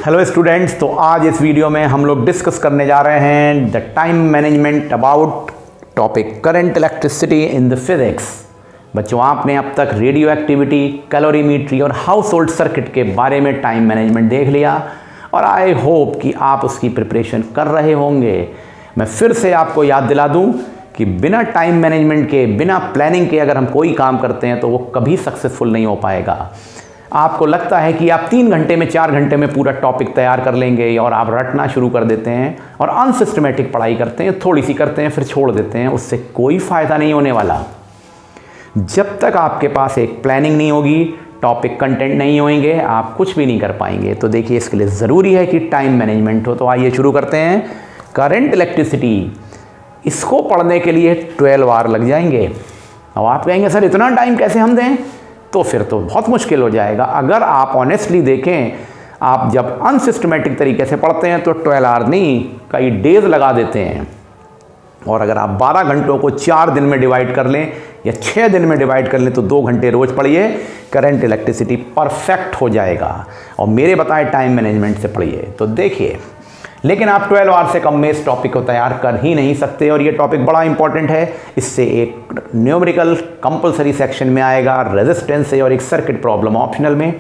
Hello students, तो आज इस वीडियो में हम लोग डिस्कस करने जा रहे हैं the time management about topic current electricity in the physics. बच्चों, आपने अब तक रेडियो एक्टिविटी, कैलोरीमेट्री और हाउस होल्ड सर्किट के बारे में टाइम मैनेजमेंट देख लिया और आई होप कि आप उसकी प्रिपरेशन कर रहे होंगे। मैं फिर से आपको याद दिला दूं कि बिना टाइम मैनेजमेंट के, बिना प्लानिंग के अगर हम कोई काम करते हैं तो वो कभी सक्सेसफुल नहीं हो पाएगा। आपको लगता है कि आप 3 घंटे में 4 घंटे में पूरा टॉपिक तैयार कर लेंगे और आप रटना शुरू कर देते हैं और अनसिस्टमेटिक पढ़ाई करते हैं, थोड़ी सी करते हैं फिर छोड़ देते हैं। उससे कोई फ़ायदा नहीं होने वाला। जब तक आपके पास एक प्लानिंग नहीं होगी, टॉपिक कंटेंट नहीं होंगे, आप कुछ भी नहीं कर पाएंगे। तो देखिए, इसके लिए ज़रूरी है कि टाइम मैनेजमेंट हो। तो आइए शुरू करते हैं। करंट इलेक्ट्रिसिटी, इसको पढ़ने के लिए 12 आवर लग जाएंगे। अब आप कहेंगे सर इतना टाइम कैसे हम दें? तो फिर तो बहुत मुश्किल हो जाएगा। अगर आप ऑनेस्टली देखें, आप जब अनसिस्टमेटिक तरीके से पढ़ते हैं तो 12 आवर नहीं, कई डेज लगा देते हैं। और अगर आप 12 घंटों को 4 दिन में डिवाइड कर लें या 6 दिन में डिवाइड कर लें तो 2 घंटे रोज़ पढ़िए, करंट इलेक्ट्रिसिटी परफेक्ट हो जाएगा। और मेरे बताए टाइम मैनेजमेंट से पढ़िए। तो देखिए, लेकिन आप 12 आवर से कम में इस टॉपिक को तैयार कर ही नहीं सकते और ये टॉपिक बड़ा इंपॉर्टेंट है। इससे एक न्यूमेरिकल कंपलसरी सेक्शन में आएगा, रेजिस्टेंस है, और एक सर्किट प्रॉब्लम ऑप्शनल में,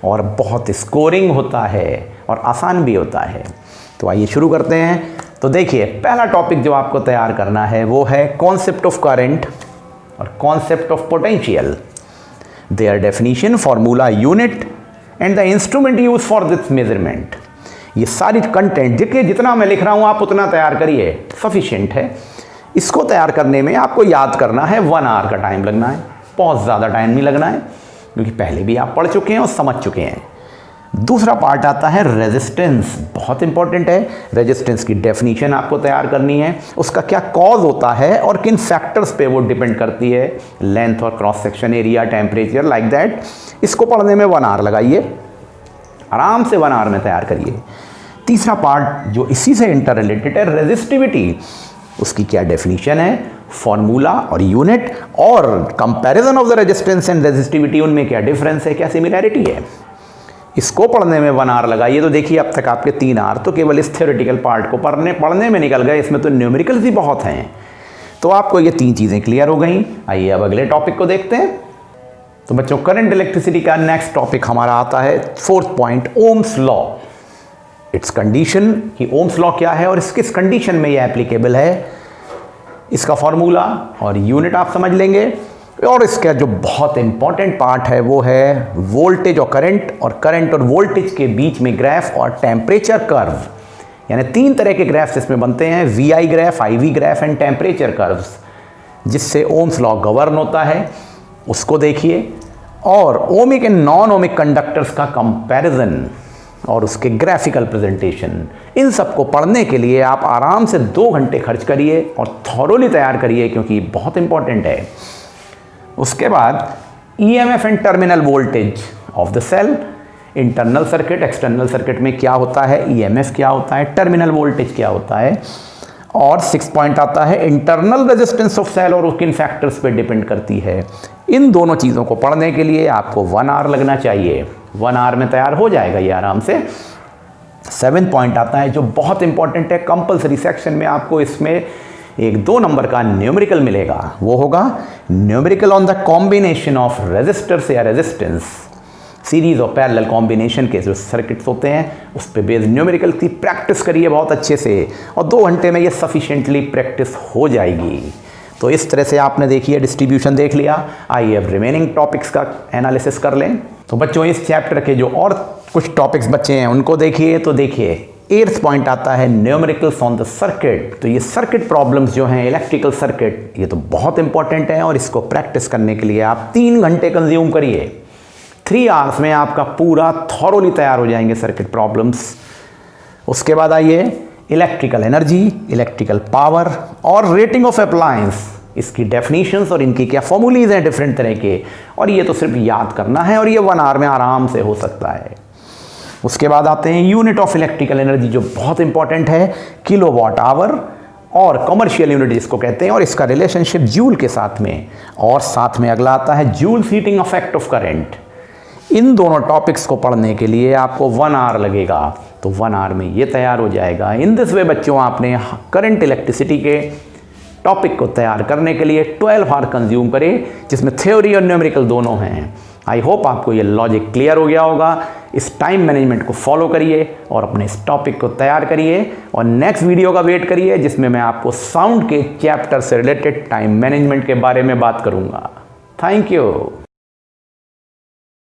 और बहुत स्कोरिंग होता है और आसान भी होता है। तो आइए शुरू करते हैं। तो देखिए, पहला टॉपिक जो आपको तैयार करना है वो है कॉन्सेप्ट ऑफ करंट और concept of potential, their definition, formula, unit and the instrument use for this measurement. ये सारी कंटेंट देखिए, जितना मैं लिख रहा हूँ आप उतना तैयार करिए, सफिशिएंट है। इसको तैयार करने में आपको याद करना है 1 आवर का टाइम लगना है, बहुत ज़्यादा टाइम नहीं लगना है, क्योंकि पहले भी आप पढ़ चुके हैं और समझ चुके हैं। दूसरा पार्ट आता है रेजिस्टेंस, बहुत इंपॉर्टेंट है। रेजिस्टेंस की डेफिनेशन आपको तैयार करनी है, उसका क्या कॉज होता है और किन फैक्टर्स पे वो डिपेंड करती है, लेंथ और cross section area, temperature, like that. इसको पढ़ने में 1 आवर लगाइए, आराम से 1 आवर में तैयार करिए। तीसरा पार्ट जो इसी से इंटर रिलेटेड है, रेजिस्टिविटी, उसकी क्या डेफिनेशन है, फॉर्मूला और यूनिट, और comparison of the resistance and resistivity, उनमें क्या डिफरेंस है, क्या सिमिलैरिटी है। इसको पढ़ने में 1 आवर लगाइए। तो देखिए, अब तक आपके 3 आवर तो केवल इस थ्योरेटिकल पार्ट को पढ़ने में निकल गए। इसमें तो न्यूमेरिकल्स ही बहुत हैं। तो आपको ये 3 चीज़ें क्लियर हो गई। आइए अब अगले टॉपिक को देखते हैं। तो बच्चों, करंट इलेक्ट्रिसिटी का नेक्स्ट टॉपिक हमारा आता है 4th point, Ohm's law. It's condition कि ओम्स लॉ क्या है और किस कंडीशन में ये एप्लीकेबल है, इसका फॉर्मूला और यूनिट आप समझ लेंगे। और इसका जो बहुत इंपॉर्टेंट पार्ट है वो है वोल्टेज और करंट और वोल्टेज के बीच में ग्राफ और टेम्परेचर कर्व। यानी 3 तरह के ग्राफ्स इसमें बनते हैं, VI graph, IV graph and temperature curves, जिससे ओम्स लॉ गवर्न होता है। उसको देखिए। और ohmic and non ohmic conductors का कंपैरिजन और उसके ग्राफिकल प्रेजेंटेशन, इन सब को पढ़ने के लिए आप आराम से 2 घंटे खर्च करिए और थॉरोली तैयार करिए, क्योंकि बहुत इंपॉर्टेंट है। उसके बाद EMF and terminal voltage of the cell, internal circuit, external circuit में क्या होता है, EMF क्या होता है, टर्मिनल वोल्टेज क्या होता है। और 6 पॉइंट आता है इंटरनल रेजिस्टेंस ऑफ सेल, और वो किन फैक्टर्स पे डिपेंड करती है। इन दोनों चीज़ों को पढ़ने के लिए आपको 1 आवर लगना चाहिए। 1 आवर में तैयार हो जाएगा ये आराम से। 7 पॉइंट आता है जो बहुत इंपॉर्टेंट है। कंपलसरी सेक्शन में आपको इसमें 1-2 नंबर का न्यूमेरिकल मिलेगा। वो होगा numerical on the combination of resistors या रेजिस्टेंस, सीरीज और पैरेलल कॉम्बिनेशन के जो सर्किट्स होते हैं उस पे बेस्ड न्यूमेरिकल की प्रैक्टिस करिए बहुत अच्छे से, और 2 घंटे में ये सफिशिएंटली प्रैक्टिस हो जाएगी। तो इस तरह से आपने देखिए डिस्ट्रीब्यूशन देख लिया। आइए अब रिमेनिंग टॉपिक्स का एनालिसिस कर लें। तो बच्चों, इस चैप्टर के जो और कुछ टॉपिक्स बचे हैं उनको देखिए। तो देखिए, 8th पॉइंट आता है न्यूमेरिकल्स ऑन द सर्किट। तो ये सर्किट प्रॉब्लम्स जो हैं, इलेक्ट्रिकल सर्किट, ये तो बहुत इंपॉर्टेंट है और इसको प्रैक्टिस करने के लिए आप 3 घंटे कंज्यूम करिए। 3 आवर्स में आपका पूरा थॉरोली तैयार हो जाएंगे सर्किट प्रॉब्लम्स। उसके बाद आइए इलेक्ट्रिकल एनर्जी, इलेक्ट्रिकल पावर और रेटिंग ऑफ अप्लायंस, इसकी डेफिनेशंस और इनकी क्या फॉर्मूलीज हैं डिफरेंट तरह के, और ये तो सिर्फ याद करना है और ये 1 आवर में आराम से हो सकता है। उसके बाद आते हैं यूनिट ऑफ इलेक्ट्रिकल एनर्जी, जो बहुत इंपॉर्टेंट है, किलोवाट आवर, और कमर्शियल यूनिट जिसको कहते हैं, और इसका रिलेशनशिप जूल के साथ में। और साथ में अगला आता है Joule heating effect of current. इन दोनों टॉपिक्स को पढ़ने के लिए आपको 1 आवर लगेगा। तो 1 आवर में ये तैयार हो जाएगा। इन दिस वे बच्चों आपने करंट इलेक्ट्रिसिटी के टॉपिक को तैयार करने के लिए 12 आवर कंज्यूम करे, जिसमें थ्योरी और न्यूमेरिकल दोनों हैं। आई होप आपको ये लॉजिक क्लियर हो गया होगा। इस टाइम मैनेजमेंट को फॉलो करिए और अपने इस टॉपिक को तैयार करिए और नेक्स्ट वीडियो का वेट करिए, जिसमें मैं आपको साउंड के चैप्टर से रिलेटेड टाइम मैनेजमेंट के बारे में बात करूंगा। Thank you.